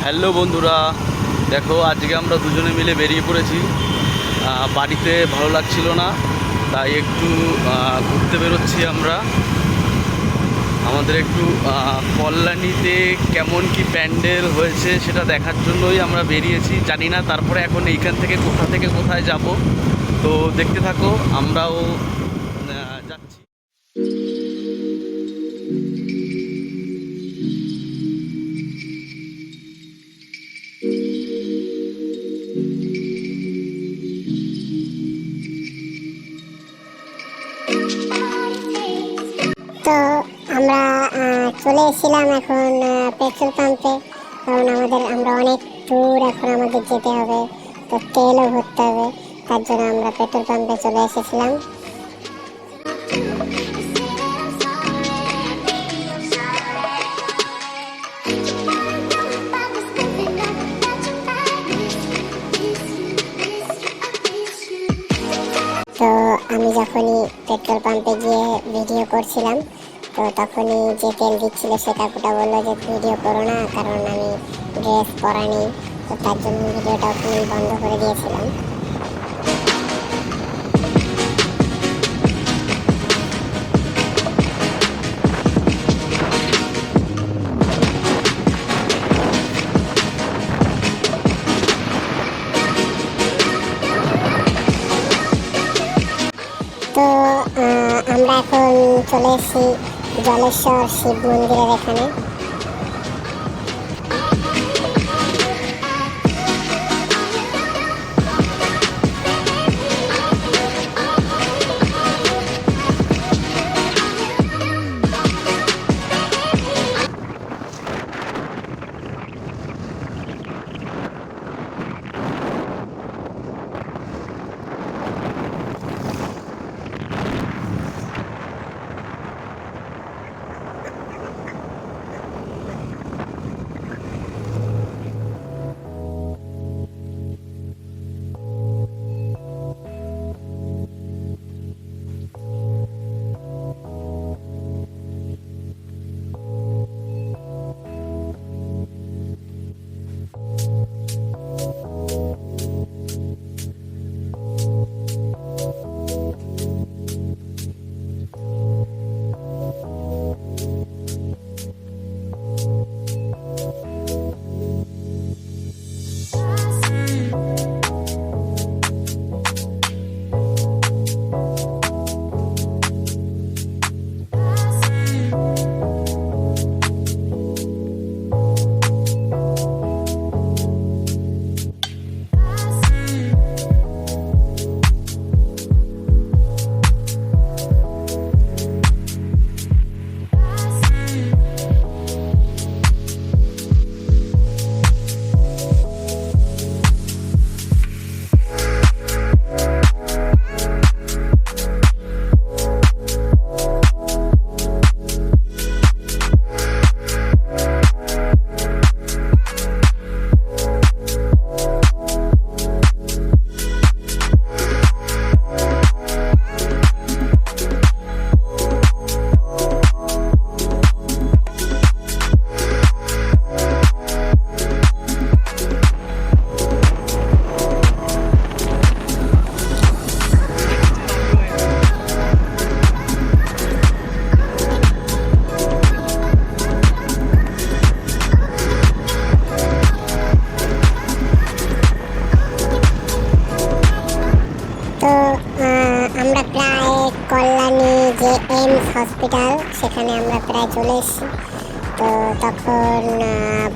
Hello বন্ধুরা, দেখো আজকে আমরা দুজনে মিলে বেরিয়ে পড়েছি। বাড়িতে ভালো লাগছিল না, তাই একটু ঘুরতে বেরোচ্ছি আমরা। আমাদের একটু কল্যাণীতে কেমন কি প্যান্ডেল হয়েছে সেটা দেখার জন্যই আমরা বেরিয়েছি। জানি না তারপরে এখন এইখান থেকে কোথায় যাব, তো দেখতে থাকো, আমরাও যাচ্ছি। তো আমরা চলে এসেছিলাম এখন পেট্রোল পাম্পে, কারণ আমরা অনেক দূর এখন আমাদের যেতে হবে, তো তেলও ভরতে হবে। তার জন্য আমরা পেট্রোল পাম্পে চলে এসেছিলাম। তো আমি যখনই পেট্রোল পাম্পে গিয়ে ভিডিও করছিলাম, তো তখনই যে তেল দিচ্ছিল সে কাকুটা বললো যে ভিডিও করো না, কারণ আমি ড্রেস পরা নেই। তো তার জন্য ভিডিওটা ওখানেই বন্ধ করে দিয়েছিলাম। তো আমরা এখন চলে এসেছি জলেশ্বর শিব মন্দিরের এখানে। আমরা প্রায় কল্যাণী যে এইমস হসপিটাল সেখানে আমরা প্রায় চলে এসেছি। তো তখন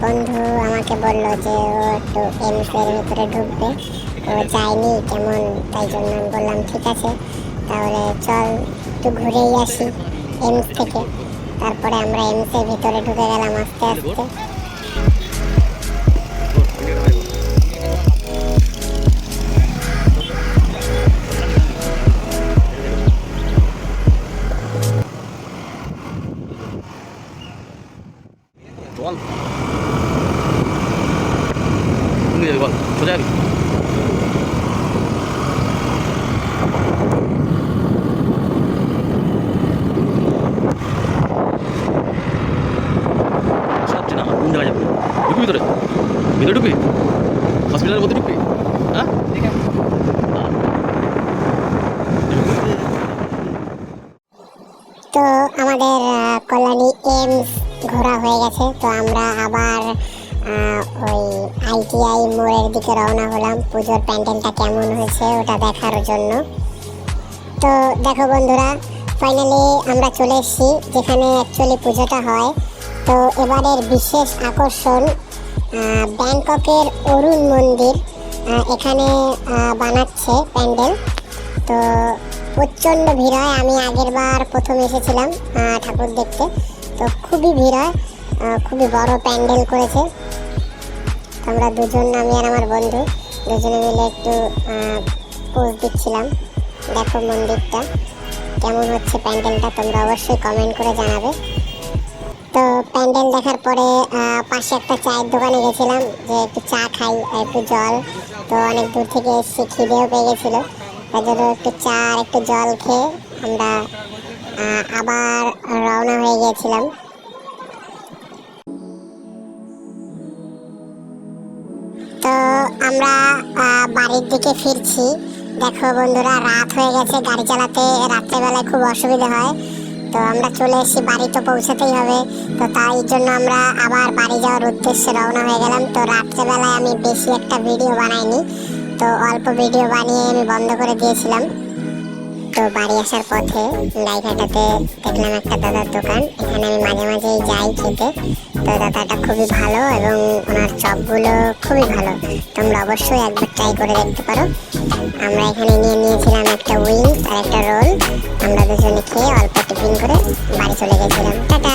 বন্ধু আমাকে বলল যে ও একটু এইমসের ভিতরে ঢুকবে, ও যায়নি কেমন, তাই জন্য আমি বললাম ঠিক আছে, তাহলে চল একটু ঘুরেই আসি এইমস থেকে। তারপরে আমরা এইমসের ভিতরে ঢুকে গেলাম আস্তে আস্তে। বল তুমি যাবি, বল সোজা যাবি। সব চেনা কোন জায়গায় যাবো ভিতরে ভিতরে ঢুকবি? হসপিটালের মধ্যে ঢুকবি? হ্যাঁ, তো আমাদের কল্যাণী এমস ঘোরা হয়ে গেছে। তো আমরা আবার ওই আইটিআই মোড়ের দিকে রওনা হলাম পুজোর প্যান্ডেলটা কেমন হয়েছে ওটা দেখার জন্য। তো দেখো বন্ধুরা, ফাইনালি আমরা চলে এসেছি যেখানে অ্যাকচুয়ালি পুজোটা হয়। তো এবারের বিশেষ আকর্ষণ ব্যাংককের অরুণ মন্দির, এখানে বানাচ্ছে প্যান্ডেল। তো প্রচণ্ড ভিড় হয়। আমি আগের বার প্রথম এসেছিলাম ঠাকুর দেখতে। তো খুবই ভিড় হয়, খুবই বড় প্যান্ডেল করেছে। আমরা দুজন, আমি আর আমার বন্ধু দুজনে মিলে একটু পোজ দিচ্ছিলাম। দেখো মন্দিরটা কেমন হচ্ছে, প্যান্ডেলটা তোমরা অবশ্যই কমেন্ট করে জানাবে। তো প্যান্ডেল দেখার পরে পাশে একটা চায়ের দোকানে গেছিলাম যে একটু চা খাই আর একটু জল। তো অনেক দূর থেকে এসেছি, খিদেও পেয়ে গেছিলো, তাই জন্য একটু চা আর একটু জল খেয়ে আমরা আবার রওনা হয়ে গিয়েছিলাম। তো আমরা বাড়ির দিকে ফিরছি। দেখো বন্ধুরা, রাত হয়ে গেছে, গাড়ি চালাতে রাত্রেবেলায় খুব অসুবিধা হয়। তো আমরা চলে এসেছি, বাড়ি তো পৌঁছাতেই হবে। তো তাই জন্য আমরা আবার বাড়ি যাওয়ার উদ্দেশ্যে রওনা হয়ে গেলাম। তো রাত্রেবেলায় আমি বেশি একটা ভিডিও বানাইনি, তো অল্প ভিডিও বানিয়ে আমি বন্ধ করে দিয়েছিলাম। তো বাড়ি আসার পথে গাইঘাটাতে দেখলাম একটা দাদার দোকান, এখানে আমি মাঝে মাঝেই যাই খেতে। তো দাদাটা খুবই ভালো এবং ওনার চপগুলো খুবই ভালো, তোমরা অবশ্যই একবার ট্রাই করে দেখতে পারো। আমরা এখানে নিয়েছিলাম একটা উইংস আর একটা রোল। আমরা দুজনে খেয়ে অল্প টিফিন করে বাড়ি চলে গেছিলাম। টাটা।